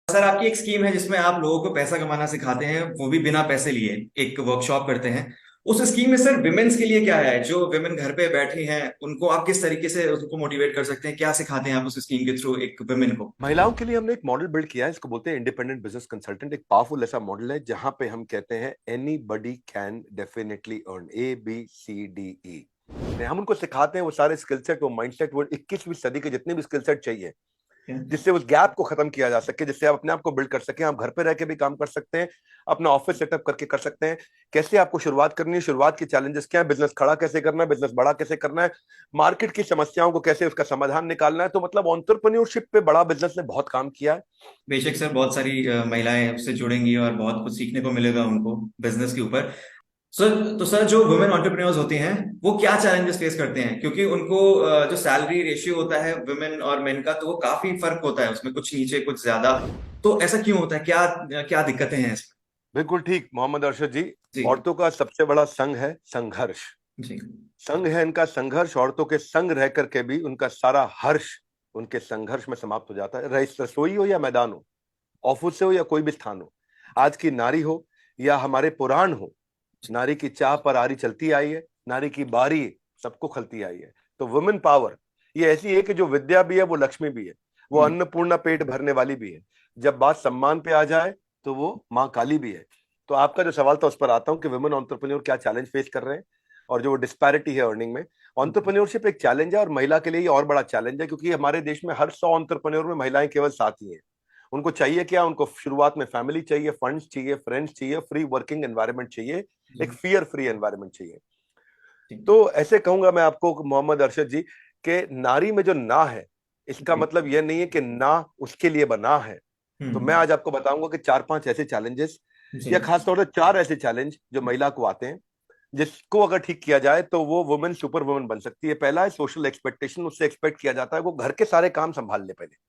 Sir आपकी एक scheme है जिसमें आप लोगों को पैसा कमाना सिखाते हैं, वो भी बिना पैसे लिए। एक वर्कशॉप करते हैं। उस स्कीम में सर विमेन्स के लिए क्या है? जो विमेन घर पे बैठी हैं उनको आप किस तरीके से उनको मोटिवेट कर सकते हैं? क्या सिखाते हैं आप उस स्कीम के थ्रू एक विमेन को? महिलाओं के लिए हमने एक मॉडल बिल्ड किया है, इसको बोलते हैं इंडिपेंडेंट बिजनेस कंसल्टेंट। एक पावरफुल ऐसा मॉडल है जहां पे हम कहते हैं any buddy can definitely earn, ABCDE। हम उनको सिखाते हैं वो सारे स्किल सेट, वो माइंडसेट, वो 21वीं सदी के जितने भी स्किल सेट चाहिए, जिससे उस गैप को खत्म किया जा सके, जिससे आप अपने आप को बिल्ड कर सके। आप घर पे रह के भी काम कर सकते हैं, अपना ऑफिस सेटअप करके कर सकते हैं। कैसे आपको शुरुआत करनी है, शुरुआत की चैलेंजेस क्या है, बिजनेस खड़ा कैसे करना है, बिजनेस बड़ा कैसे करना है, मार्केट की समस्याओं को कैसे उसका समाधान निकालना है। तो मतलब एंटरप्रेन्योरशिप पे बड़ा बिजनेस ने बहुत काम किया है। बेशक सर, बहुत सारी महिलाएं उससे जुड़ेंगी और बहुत कुछ सीखने को मिलेगा उनको बिजनेस के ऊपर। सर जो वुमेन एंटरप्रेन्योर्स होती हैं वो क्या चैलेंजेस फेस करते हैं? क्योंकि उनको जो सैलरी रेशियो होता है वुमेन और मेन का, तो वो काफी फर्क होता है उसमें, कुछ नीचे कुछ ज्यादा। तो ऐसा क्यों होता है? क्या क्या दिक्कतें हैं इसमें? बिल्कुल ठीक मोहम्मद अरशद जी। जी। औरतों का सबसे बड़ा संघ है संघर्ष। जी। संघ है इनका संघर्ष। औरतों के संग रह करके भी उनका सारा हर्ष उनके संघर्ष में समाप्त हो जाता है। रसोई हो या मैदान हो, ऑफिस से हो या कोई भी स्थान हो, आज की नारी हो या हमारे पुराण हो, नारी की चाह पर आरी चलती आई है, नारी की बारी सबको खलती आई है। तो वुमेन पावर ये ऐसी है कि जो विद्या भी है वो लक्ष्मी भी है, वो हम्म। अन्नपूर्णा पेट भरने वाली भी है। जब बात सम्मान पे आ जाए तो वो माँ काली भी है। तो आपका जो सवाल था उस पर आता हूँ कि वुमेन एंटरप्रेन्योर क्या चैलेंज फेस कर रहे हैं और जो डिस्पैरिटी है अर्निंग में। एंटरप्रेन्योरशिप एक चैलेंज है और महिला के लिए ये और बड़ा चैलेंज है, क्योंकि हमारे देश में हर 100 एंटरप्रेन्योर में महिलाएं केवल 7 ही हैं। उनको चाहिए क्या? उनको शुरुआत में फैमिली चाहिए, फंड्स चाहिए, फ्रेंड्स चाहिए, फ्री वर्किंग एनवायरनमेंट चाहिए, एक जी। फियर फ्री एनवायरनमेंट चाहिए। जी। तो ऐसे कहूंगा मैं आपको मोहम्मद अरशद जी कि नारी में जो ना है, इसका जी। मतलब यह नहीं है कि ना उसके लिए बना है। तो मैं हम्म। आज आपको बताऊंगा कि 4-5 ऐसे चैलेंजेस जी। या खासतौर से 4 ऐसे चैलेंज जो महिला को आते हैं, जिसको अगर ठीक किया जाए तो वो वुमेन सुपर वुमेन बन सकती है। पहला है सोशल एक्सपेक्टेशन। उससे एक्सपेक्ट किया जाता है वो घर के सारे काम संभाल ले। पहले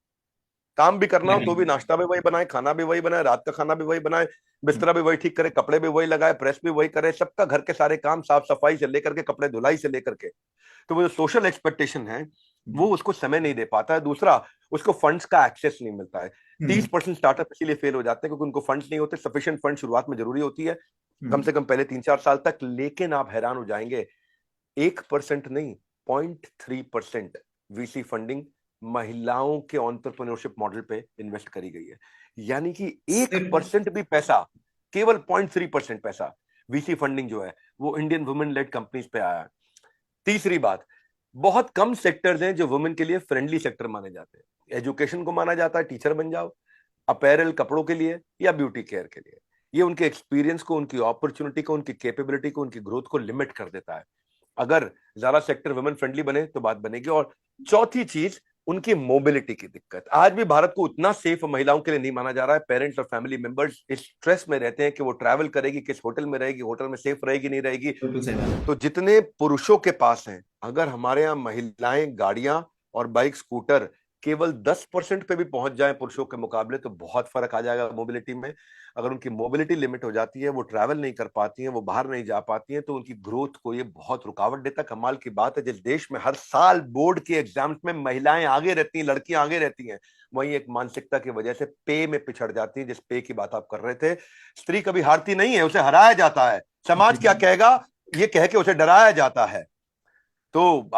काम भी करना हो तो भी नाश्ता भी वही बनाए, खाना भी वही बनाए, रात का खाना भी वही बनाए, बिस्तरा भी वही ठीक करे, कपड़े भी वही लगाए, प्रेस भी वही करे, सबका घर के सारे काम, साफ सफाई से लेकर के कपड़े धुलाई से लेकर के। तो वो जो सोशल एक्सपेक्टेशन है वो उसको समय नहीं दे पाता है। दूसरा, उसको फंड्स का एक्सेस नहीं मिलता है। तीस हम्म। परसेंट स्टार्टअप इसीलिए फेल हो जाते हैं क्योंकि उनको फंड्स नहीं होते। सफिशिएंट फंड शुरुआत में जरूरी होती है, कम हम्म। से कम पहले 3-4 साल तक। लेकिन आप हैरान हो जाएंगे, 1% नहीं, 0.3% वीसी फंडिंग महिलाओं के एंटरप्रेन्योरशिप मॉडल पे इन्वेस्ट करी गई है। यानी कि एक सिर्फ। परसेंट भी पैसा, केवल 0.3% पैसा वीसी फंडिंग जो है वो इंडियन वुमेन लेड कंपनीज पे आया है। तीसरी बात, बहुत कम सेक्टर्स हैं जो वुमेन के लिए फ्रेंडली सेक्टर माने जाते हैं। एजुकेशन को माना जाता है, टीचर बन जाओ, अपैरल कपड़ों के लिए या ब्यूटी केयर के लिए। ये उनके एक्सपीरियंस को, उनकी अपॉर्चुनिटी को, उनकी कैपेबिलिटी को, उनकी ग्रोथ को लिमिट कर देता है। अगर ज्यादा सेक्टर वुमेन फ्रेंडली बने तो बात बनेगी। और चौथी चीज, उनकी मोबिलिटी की दिक्कत। आज भी भारत को उतना सेफ महिलाओं के लिए नहीं माना जा रहा है। पेरेंट्स और फैमिली मेंबर्स इस स्ट्रेस में रहते हैं कि वो ट्रैवल करेगी, किस होटल में रहेगी, होटल में सेफ रहेगी नहीं रहेगी। बिल्कुल सही बात है। तो जितने पुरुषों के पास हैं, अगर हमारे यहाँ महिलाएं गाड़ियां और बाइक स्कूटर केवल 10% पे भी पहुंच जाएं पुरुषों के मुकाबले, तो बहुत फर्क आ जाएगा मोबिलिटी में। अगर उनकी मोबिलिटी लिमिट हो जाती है, वो ट्रैवल नहीं कर पाती हैं, वो बाहर नहीं जा पाती हैं, तो उनकी ग्रोथ को ये बहुत रुकावट देता है। कमाल की बात है, जिस देश में हर साल बोर्ड के एग्जाम्स में महिलाएं आगे रहती हैं, लड़कियां आगे रहती हैं, वहीं एक मानसिकता की वजह से पे में पिछड़ जाती है। जिस पे की बात आप कर रहे थे, स्त्री कभी हारती नहीं है, उसे हराया जाता है। समाज क्या कहेगा ये कह के उसे डराया जाता है। तो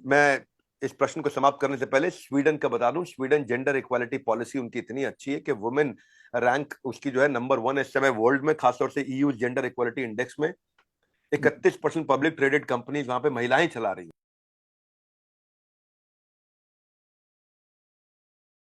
मैं इस प्रश्न को समाप्त करने से पहले स्वीडन का बता दूं। स्वीडन जेंडर इक्वालिटी पॉलिसी उनकी इतनी अच्छी है कि वुमेन रैंक उसकी जो है नंबर 1 इस समय वर्ल्ड में, खासतौर से ईयू जेंडर इक्वालिटी इंडेक्स में। 31% पब्लिक ट्रेडेड कंपनीज वहां पे महिलाएं चला रही हैं।